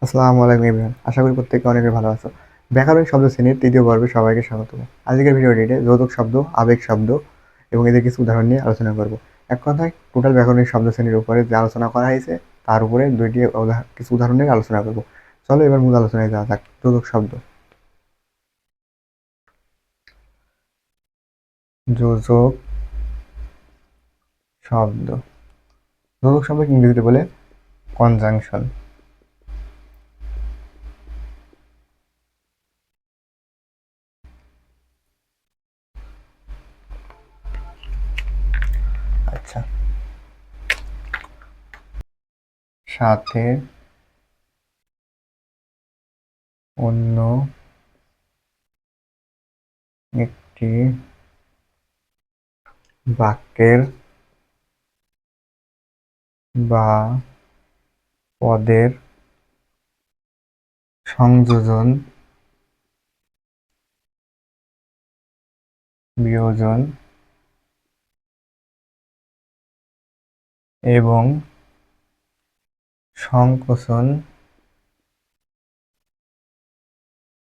আসসালামু আলাইকুম এভরিওয়ান, আশা করি প্রত্যেকে অনেক ভালো আছো। ব্যাকরণ শব্দ শ্রেণীর তৃতীয় পর্বে সবাইকে স্বাগত। আজকের ভিডিওটিতে যৌতুক শব্দ, আবেগ শব্দ এবং এদের কিছু উদাহরণ নিয়ে আলোচনা করব। এক কথায় টোটাল ব্যাকরণিক শব্দ শ্রেণীর উপরে যে আলোচনা করা হয়েছে তার উপরে কিছু উদাহরণ নিয়ে আলোচনা করব। চলো এবার মূল আলোচনায় যাওয়া যাক। যৌতুক শব্দ। যোজক শব্দ। যোজক শব্দকে ইংরেজিতে বলে কনজাংশন। আচ্ছা, সাথে অন্য একটি বাক্যের বা পদের সংযোজন, বিয়োজন এবং সংকোচন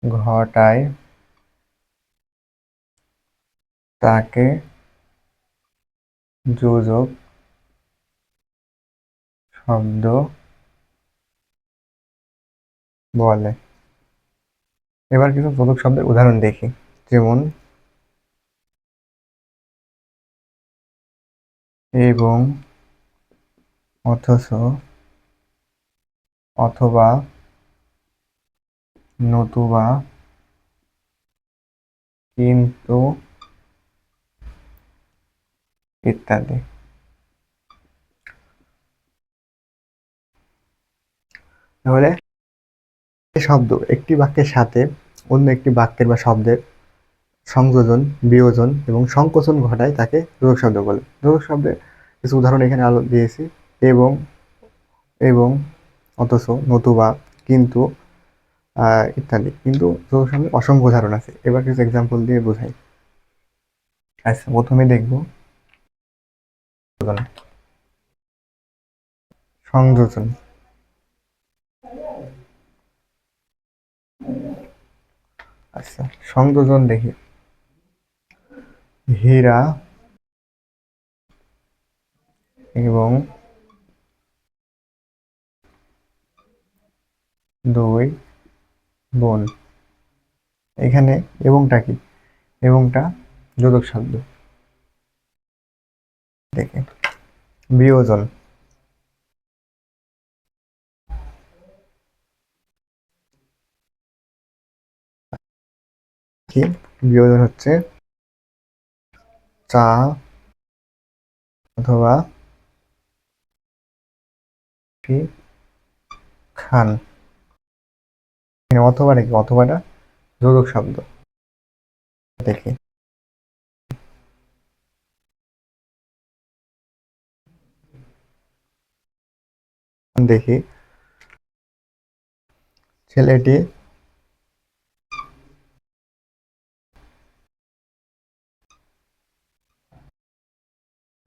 ঘটায় তাকে যোজক শব্দ বলে। এবার কিছু যোজক শব্দের উদাহরণ দেখি। যেমন এবং, অথচ, অথবা, নতুবা, কিন্তু ইত্যাদি। তাহলে শব্দ একটি বাক্যের সাথে অন্য একটি বাক্যের বা শব্দের সংযোজন, বিয়োজন এবং সংকোচন ঘটায় তাকে যোজক শব্দ বলে। যোজক শব্দের কিছু উদাহরণ এখানে আলো দিয়েছি। এবং, এবং, অথচ, নতুবা, কিন্তু ইত্যাদি। কিন্তু যোজক শব্দের অসংখ্য উদাহরণ আছে। এবার কিছু এক্সাম্পল দিয়ে বোঝাই। আচ্ছা, প্রথমে দেখব সংযোজন। আচ্ছা, সংযোজন দেখি। হীরা এবং দুই বোন। এখানে এবংটা কি? এবংটা যোজক শব্দ। দেখে বিয়োজন কি? বিয়োজন হচ্ছে চা অথবা কি খান। এখানে অথবাটা কি? অথবাটা যোজক শব্দ। দেখি দেখি ছেলেটি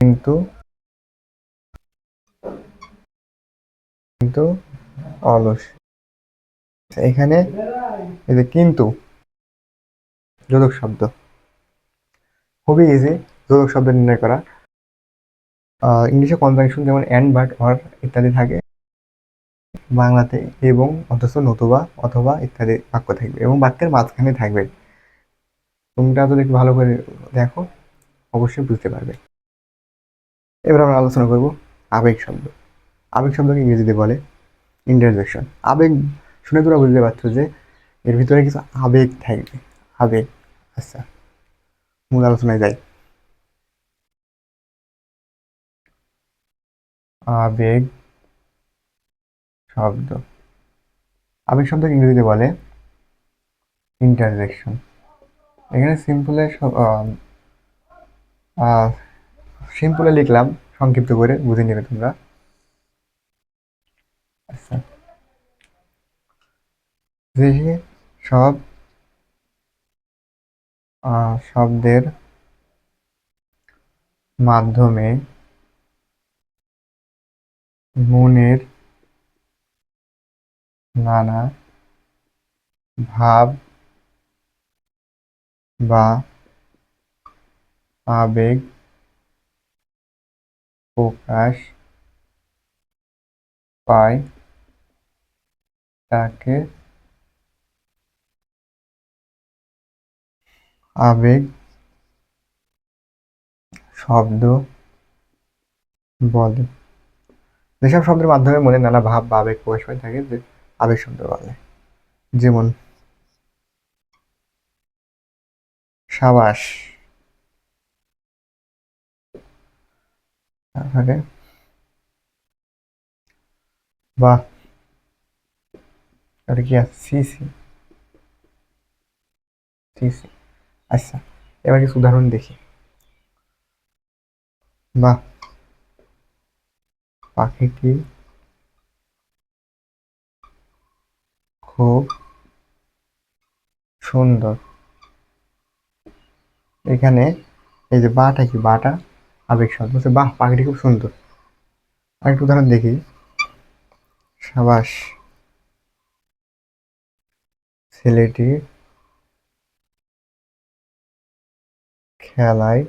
কিন্তু কিন্তু অলস। এখানে এই যে কিন্তু যোজক শব্দ। খুবই ইজি যোজক শব্দ নির্ণয় করা। ইংলিশে কনজাংশন যেমন অ্যান্ড, বাট, অর ইত্যাদি থাকে, বাংলাতে এবং, অথচ, নতুবা, অথবা ইত্যাদি বাক্য থাকবে এবং বাক্যের মাঝখানে থাকবে। তোমরা যদি একটু ভালো করে দেখো অবশ্যই বুঝতে পারবে। এবার আমরা আলোচনা করব আবেগ শব্দ। আবেগ শব্দকে ইংরেজিতে বলে ইন্টারজেকশন। আবেগ শুনে তোমরা বুঝতে পারছো যে এর ভিতরে কিছু আবেগ থাকবে। আবেগ। আচ্ছা, মূল আলোচনায় যাই। আবেগ শব্দ। আবেগ শব্দকে ইংরেজিতে বলে ইন্টারজেকশন। এখানে সিম্পলে লিখলাম, সংক্ষিপ্ত করে বুঝে নেবে তোমরা। আচ্ছা, যে সব শব্দের মাধ্যমে মনের নানা ভাব বা আবেগ প্রকাশ পায় তাকে আবেগ শব্দ বলে। যেসব শব্দের মাধ্যমে মনে নানা ভাব বা আবেগ প্রকাশ পায় থাকে যে আবেগ শব্দ বলে। যেমন সাবাস, তারপরে বাহ, এটা কি আছে, সি সি সি সি। আচ্ছা, এবার কিছু উদাহরণ দেখি। বাহ, পাখিটি খুব সুন্দর। এখানে এই যে বাটা কি, বাটা আবেগ শব্দ বলছে, বাহ পাখিটি খুব সুন্দর। আরেকটা উদাহরণ দেখি। সাবাস, ছেলেটি খেলায়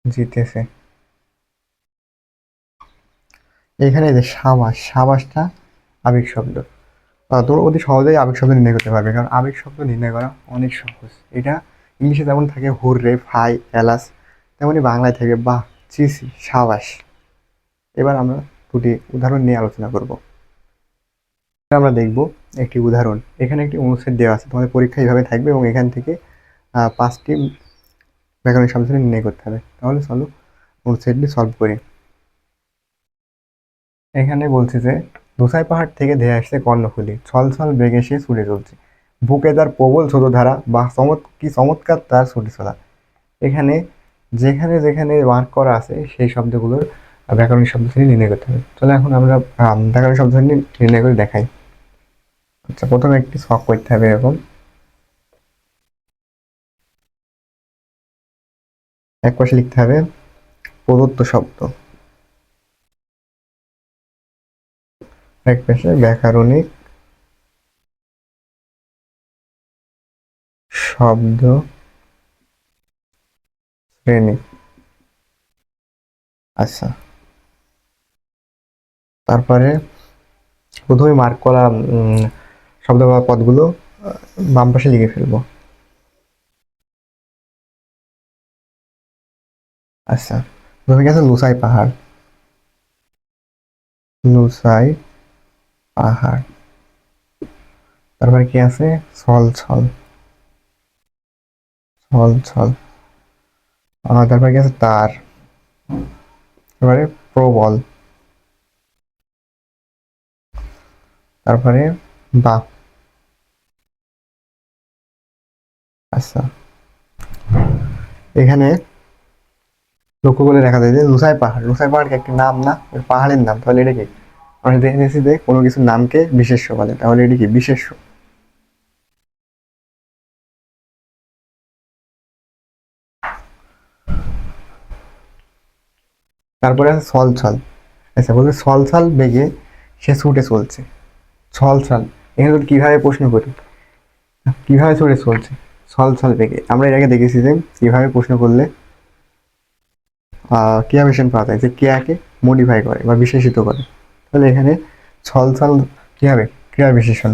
জিতেছে। এখানে এই যে সাবাস, সাবাসটা আবেগ শব্দ। তোমরা অতি সহজেই আবেগ শব্দ নির্ণয় করতে পারবে, কারণ আবেগ শব্দ নির্ণয় করা অনেক সহজ। এটা ইংলিশে যেমন থাকে হুররে, ফাই, এলাস, তেমনি বাংলায় থাকে বাহ, চিসি, সাবাস। এবার আমরা দুটি উদাহরণ নিয়ে আলোচনা করব। আমরা দেখব একটি উদাহরণ। এখানে একটি অনুচ্ছেদ দেওয়া আছে, তোমাদের পরীক্ষা এইভাবে থাকবে এবং এখান থেকে 5টি ব্যাকরণিক শব্দ নির্ণয় করতে হবে। তাহলে চলো অনুচ্ছেদটি সলভ করি। এখানে বলছে যে দোসাই পাহাড় থেকে ধেয়ে আসছে কর্ণফুলী, ছল ছল বেগে সে ছুটে চলছে, বুকে তার প্রবল স্রোতধারা, বা কি চমৎকার তার ছুটে চলা। এখানে যেখানে যেখানে মার্ক করা আছে সেই শব্দগুলোর ব্যাকরণিক শব্দ শ্রেণী নির্ণয় করতে হবে। তাহলে এখন আমরা ব্যাকরণিক শব্দ শ্রেণী নির্ণয় করে দেখাই। আচ্ছা, প্রথমে একটি ছক করতে হবে এরকম। এক পাশে লিখতে হবে প্রদত্ত শব্দ, এক পাশে ব্যাকরণিক শব্দ শ্রেণী। আচ্ছা, তারপরে প্রথমে মার্ক করা শব্দ বা পদগুলো বাম পাশে লিখে ফেলবো। আচ্ছা, প্রথমে কি আছে, লুসাই পাহাড়, লুসাই পাহাড়। তারপরে কি আছে, ছল ছল, ছল ছল। তারপরে কি আছে, তার। তারপরে প্রবল। তারপরে বা। আচ্ছা, এখানে লক্ষ্য করে দেখা যায় যে লুসাই পাহাড়, লুসাই পাহাড় কি একটি নাম না, পাহাড়ের নাম। তাহলে এটা কি, আমরা দেখে নিয়েছি যে কোনো কিছুর নামকে বিশেষ্য বলে, তাহলে এটা কি বিশেষ্য। তারপরে আছে ছল ছল। আচ্ছা, বলছে ছল ছল বেগে সে ছুটে চলছে, ছল ছল। এখানে যদি কিভাবে প্রশ্ন করি, কিভাবে ছুটে চলছে, ছল ছল বেগে। আমরা এর আগে দেখেছি যে কিভাবে প্রশ্ন করলে ক্রিয়া বিশেষণ পাওয়া যায়, যে ক্রিয়াকে মডিফাই করে বা বিশেষিত করে। তাহলে এখানে ছল ছল কি হবে, ক্রিয়া বিশেষণ।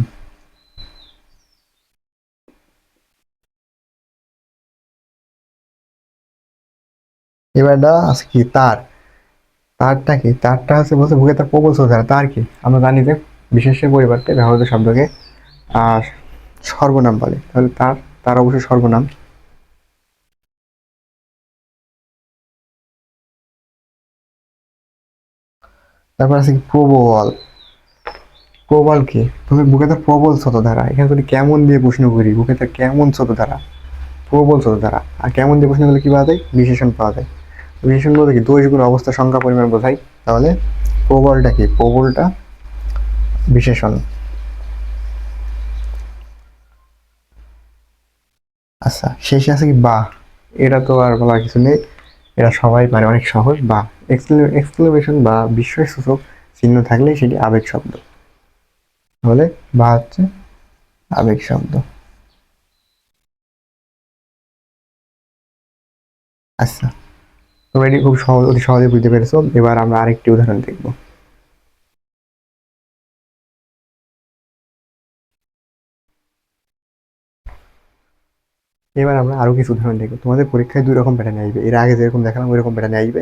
এবারটা আছে কি, তার। তারটা কি, তারটা হচ্ছে বলছে বুকে তার প্রবল স্রোতধারা। তার কি, আমরা জানি যে বিশেষের পরিবর্তে ব্যবহৃত শব্দকে আর সর্বনাম বলে, তাহলে তার, তার অবশ্যই সর্বনাম। তারপর আছে কি, প্রবল। প্রবল কি, তুমি বুকে তার প্রবল স্রোতধারা। এখানে যদি কেমন দিয়ে প্রশ্ন করি, বুকে তার কেমন স্রোতধারা, প্রবল স্রোতধারা। আর কেমন দিয়ে প্রশ্ন করলে কি পাওয়া যায়, বিশেষণ পাওয়া যায়। বিশেষণ বলতে কি, দোষ গুণ অবস্থা সংখ্যা পরিমাণ বোঝায়। তাহলে প্রবলটা কি, প্রবলটা বিশেষণ। আচ্ছা, শেষে আছে কি, বা। এটা তো আর বলার কিছু নেই, এটা সবাই পারে, অনেক সহজ। বা এক্সক্লেমেশন বা বিস্ময় সূচক চিহ্ন থাকলেই সেটি আবেগ শব্দ। তাহলে বা হচ্ছে আবেগ শব্দ। আচ্ছা, তোমরা এটি খুব সহজ, অতি সহজে বুঝতে পেরেছো। এবার আমরা আরেকটি উদাহরণ দেখব। এবার আমরা আরো কিছু উদাহরণ দেখবো। তোমাদের পরীক্ষায় দুই রকম প্যাটার্ন আসবে, এর আগে যেরকম দেখালাম ওই রকম প্যাটার্ন আসবে,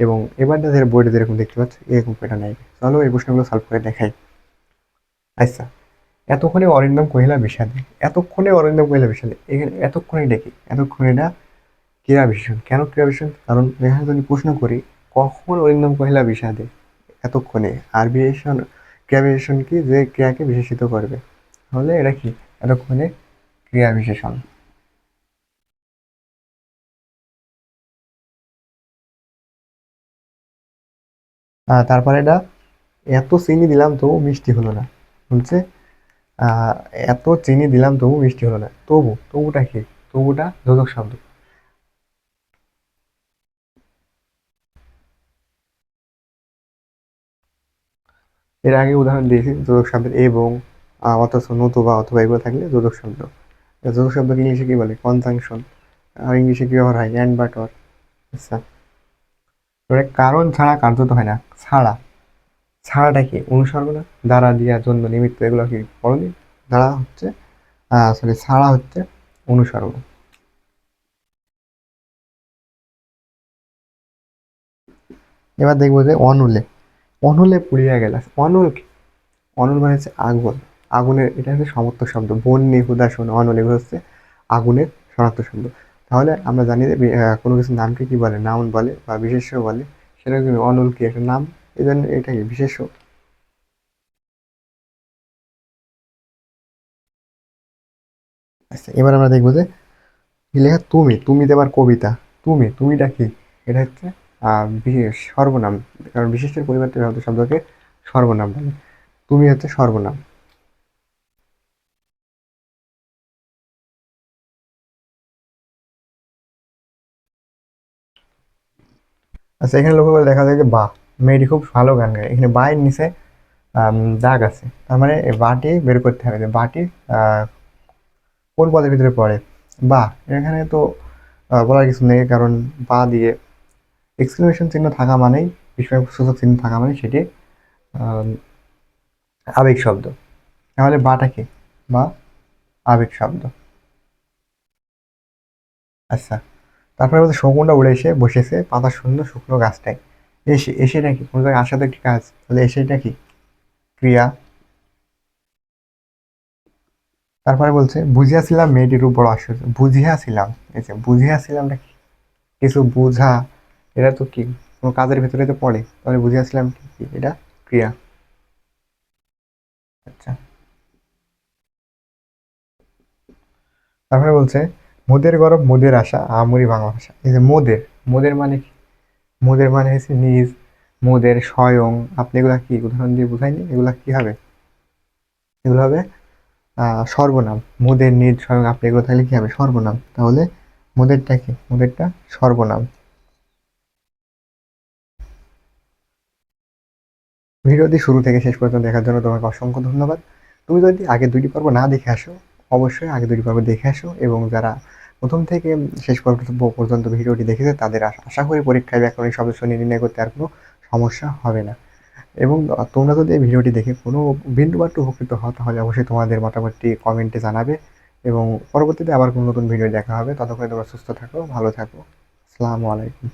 এবং এবার যাদের বোর্ডে যেরকম দেখতে পাচ্ছ এরকম প্যাটার্ন আসবে। চলো এই প্রশ্নগুলো সলভ করে দেখাই। আচ্ছা, এতক্ষণে অরিন্দম কহিলা বিষাদে, এতক্ষণে অরিন্দম কহিলা বিষাদে, এখানে এতক্ষণে ডেকে, এতক্ষণে না ক্রিয়া বিশেষণ। কেন ক্রিয়া বিশেষণ? কারণ এখানে যদি প্রশ্ন করি কখন অরিন্দম কহিলা বিষাদে, এতক্ষণে। আর বিশেষণ, ক্রিয়া বিশেষণ কি? যে ক্রিয়াকে বিশেষিত করবে। তাহলে এটা কি? এতক্ষণে ক্রিয়া বিশেষণ। তারপরে এটা, এত চিনি দিলাম তবু মিষ্টি হলো না, বলছে আহ এত চিনি দিলাম তবু মিষ্টি হলো না। তবু, তবুটা কি? তবুটা যোজক শব্দ। এর আগে উদাহরণ দিয়েছি যোজক শব্দের এবং, অথচ, নতুবা, অথবা এগুলো থাকলে যোজক শব্দ। যোজক শব্দকে ইংলিশে কি বলে? কনজাংশন। আর ইংলিশে কি ব্যবহার হয়? And but or. আচ্ছা, এবারে কারণ ছাড়া কার্যত হয় না। ছাড়া, ছাড়াটা কি? অনুসর্গ না? দ্বারা, দিয়া, জন্য, নিমিত্ত, এগুলো কি পড়নি? দ্বারা হচ্ছে, সরি, ছাড়া হচ্ছে অনুসর্গ। এবার দেখবো যে অনলে, অনলে পুড়িয়া গেল। অনল কি? অনল মানে হচ্ছে আগুন। আগুনের, এটা হচ্ছে সমর্থক শব্দ। বন্যি, হুদাসন, অনল এগুলো হচ্ছে আগুনের শনাক্তক শব্দ। তাহলে আমরা জানি যে কোনো কিছুর নামকে কি বলে? নাউন বলে বা বিশেষ্য বলে। সেটা কি? অনল কি একটা নাম, এই জন্য এটা কি বিশেষ্য। আচ্ছা, এবার আমরা দেখবো যে কি লেখা? তুমি, তুমি দেবার কবিতা। তুমি, তুমিটা কি? এটা হচ্ছে বিশেষ সর্বনাম। কারণ বিশেষের পরিবর্তে ব্যবহৃত শব্দকে সর্বনাম বলে। তুমি হচ্ছে সর্বনাম। আচ্ছা, এখানে লক্ষ্য করে দেখা যায় যে বা, মেয়েটি খুব ভালো গান গায়। এখানে বা এর নিচে দাগ আছে, তার মানে এই বাটি বের করতে হবে যে বাটি আহ, কোন পদের ভিতরে পড়ে। বা, এখানে তো বলার কিছু নেই, কারণ বা দিয়ে এক্সক্লেমেশন চিহ্ন থাকা মানেই, বিস্ময়সূচক চিহ্ন থাকা মানে সেটি আহ, আবেগ শব্দ। তাহলে বাটা কি? বা আবেগ শব্দ। আচ্ছা, তারপরে বলছে শকুনটা উড়ে এসে বসেছে পাতা শূন্য শুকনো গাছটায়। এসে, এসেটা কি? কোনো জায়গায় আসা তো একটি কাজ, তাহলে এসেটা কি? ক্রিয়া। তারপরে বলছে বুঝিয়াছিলাম মেয়েটির রূপ বড় আশ্চর্য। বুঝিয়াছিলাম, এই যে বুঝিয়াছিলামটা কি? কিছু বুঝা, এটা তো কি কোনো কাজের ভেতরে তো পড়ে, তাহলে বুঝিয়াছিলাম কি কি? এটা ক্রিয়া। আচ্ছা, তারপরে বলছে মোদের গরব মোদের আশা আমরি বাংলা ভাষা। এই যে মোদের, মোদের মানে কি? মোদের মানে হচ্ছে নিজ, মোদের, স্বয়ং। আপনি এগুলা কি উদাহরণ দিয়ে বুঝাইনি? এগুলা কি হবে? এগুলো হবে সর্বনাম। মোদের, নিজ, স্বয়ং, আপনি এগুলো থাকলে কি হবে? সর্বনাম। তাহলে মোদেরটা কি? মোদেরটা সর্বনাম। ভিডিওটি শুরু থেকে শেষ পর্যন্ত দেখার জন্য তোমাকে অসংখ্য ধন্যবাদ। তুমি যদি আগে দুইটি পর্ব না দেখে আসো, অবশ্যই আগে দুটি পর্ব দেখে আসো, এবং যারা প্রথম থেকে শেষ পর্ব পর্যন্ত ভিডিওটি দেখেছে তাদের আশা করি পরীক্ষায় ব্যাকরণিক শব্দ শুনে নির্ণয় করতে আর কোনো সমস্যা হবে না। এবং তোমরা যদি এই ভিডিওটি দেখে কোনো বিন্দুমাত্র উপকৃত হও তাহলে অবশ্যই তোমাদের মতামতটি কমেন্টে জানাবে, এবং পরবর্তীতে আবার কোনো নতুন ভিডিও দেখা হবে। ততক্ষণে তোমরা সুস্থ থাকো, ভালো থাকো। আসসালামু আলাইকুম।